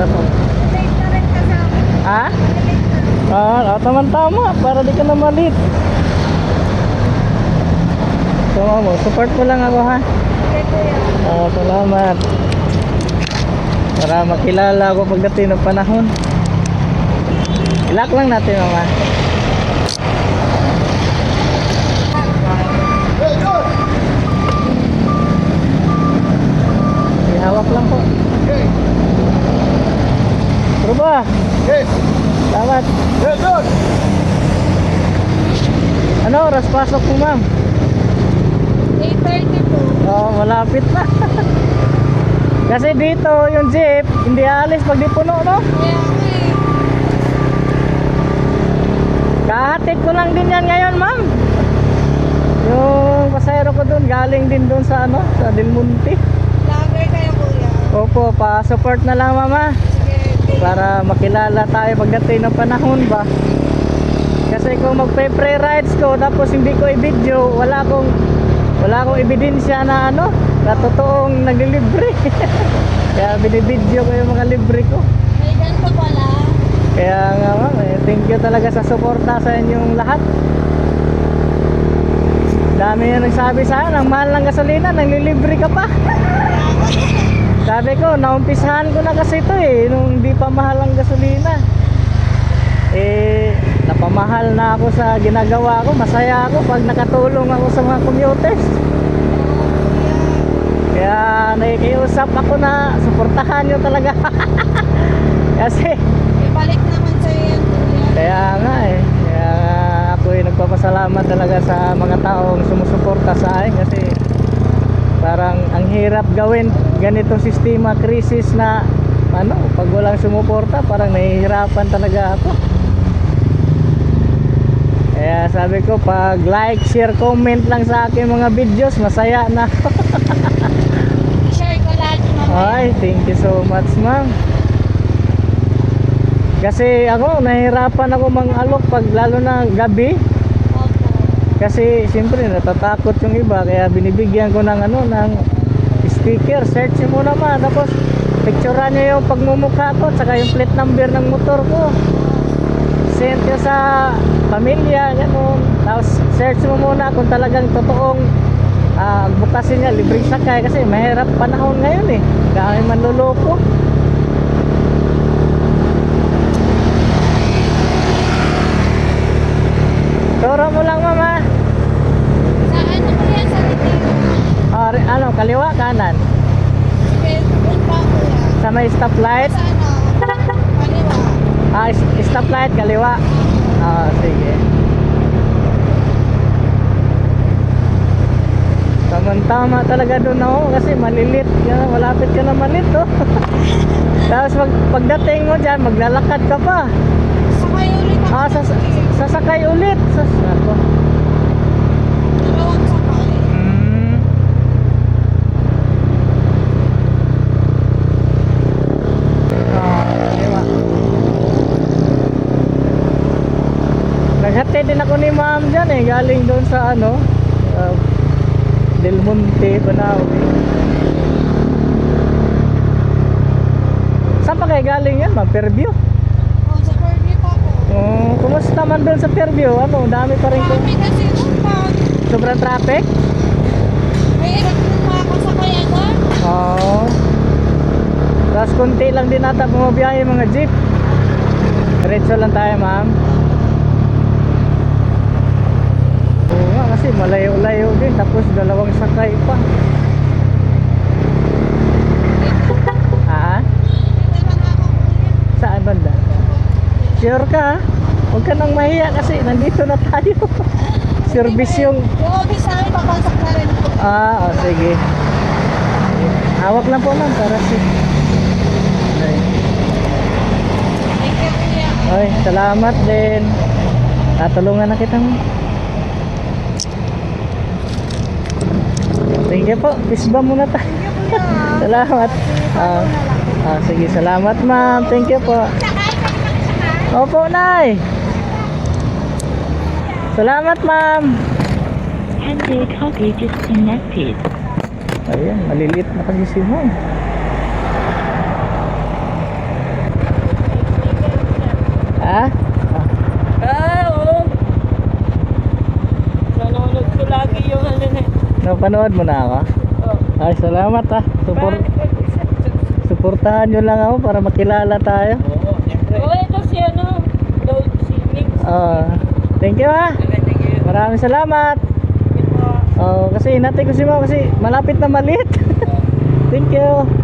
Tapos, Late na rin kasama. ha? Late na. Tama-tama para di ka na malit. So, mo, support mo lang ako ha. Okay, kuya. Salamat. Para makilala ako pagdating ng panahon. Ilak lang natin, mama. Hawak lang po. Okay. Pero ba? Okay. Salamat. Yes, good. Ano oras pasok mo, ma'am? 8:30 po. Malapit na. Kasi dito yung jeep hindi aalis pag di puno, no? Kaya nga eh. Kahatid ko lang din yan ngayon, ma'am. Yung pasahero ko dun galing din dun sa ano, sa Del Monte. Lager kayo, kuya. Opo, pa-support na lang, mama. Sige. Para makilala tayo pagdating ng panahon ba. Kasi kung magpe-pre rides ko tapos hindi ko i-video, wala akong ebidensya na ano, na totoong naglilibre. Kaya binibidyo ko yung mga libre ko. May ganito pala. Kaya nga, ma'am, thank you talaga sa suporta sa inyong lahat. Dami na nagsabi sa akin, ang mahal ng gasolina, naglilibre ka pa. Sabi ko, naumpisahan ko na kasi ito nung hindi pa mahal ang gasolina. Napamahal na ako sa ginagawa ko. Masaya ako pag nakatulong ako sa mga commuters. Kaya nakikiusap ako na suportahan nyo talaga. Kasi Ibalik naman sa'yo yan, kuya. kaya nga kaya ako nagpapasalamat talaga sa mga taong sumusuporta sa akin. Kasi parang ang hirap gawin ganitong sistema krisis na ano, pag walang sumuporta parang nahihirapan talaga ako. Kaya sabi ko, pag like, share, comment lang sa akin mga videos, masaya na. I-share ko lahat mamaya. Ay, thank you so much, ma'am. Kasi ako, nahihirapan ako mang-alok pag lalo na gabi. Opo. Kasi siyempre natatakot yung iba, kaya binibigyan ko ng ano, ng sticker. Search mo naman, tapos picturean nyo yung pagmumukha ko, saka yung plate number ng motor ko. Send nyo sa pamilya, gano'n. Tapos search mo muna kung talagang totoong advocacy niya, libreng sakay. Kasi mahirap panahon ngayon dahil manluloko. Turo mo lang, mama. Sa ano po yan, sa retiro? Ano, kaliwa, kanan? Sige, doon pa, kuya. Sa may stoplight? Sa ano? Kaliwa. Stoplight, kaliwa. Sige. Tama talaga doon ako kasi malilit. Malapit ka na malit, oh. Tapos pagdating mo dyan, maglalakad ka pa. Sakay ulit ako. Sasakay ulit. Ako. Dalawang sakay. Kaliwa. Naghatid din ako ni ma'am dyan galing doon sa ano, Del Monte, Banawe. Saan pa kayo galing yan, ma'am? Fairview? Sa Fairview pa po. Kumusta man doon sa Fairview? Ano, dami pa rin ko. Marami kasi doon pa. Sobrang traffic? May hirap nung makakasakay agad. Tapos konti lang din ata bumabiyahe mga jeep. Diretso lang tayo, ma'am. Oo nga, kasi malayo-layo din. Tapos dalawang sakay pa. Dito lang ako, kuya. Saan banda? Sure ka, ha? Huwag ka nang mahiya kasi nandito na tayo. Service yung... Yung office namin, papasok na rin po. Sige. Hawak lang po, ma'am, para si... Thank you, kuya. Ay, salamat din. Tulungan na kita, ma'am. Thank you po. Peace bomb muna tayo. Thank you, kuya. Salamat. Sige, salamat, ma'am. Thank you po. Sakay, sakay. Opo, nay. Salamat, ma'am. Handle copy disconnected. Ayan, maliliit na kasi si ma'am. Napanood mo na ako? Oh. Ay, salamat ah. Suportahan nyo lang ako para makilala tayo. Oo, siyempre. Oh, ito si ano, Load Swimming. Thank you ah. Thank you. Maraming salamat. Kasi hinatid ko si Ma'am kasi malapit na malit. Thank you.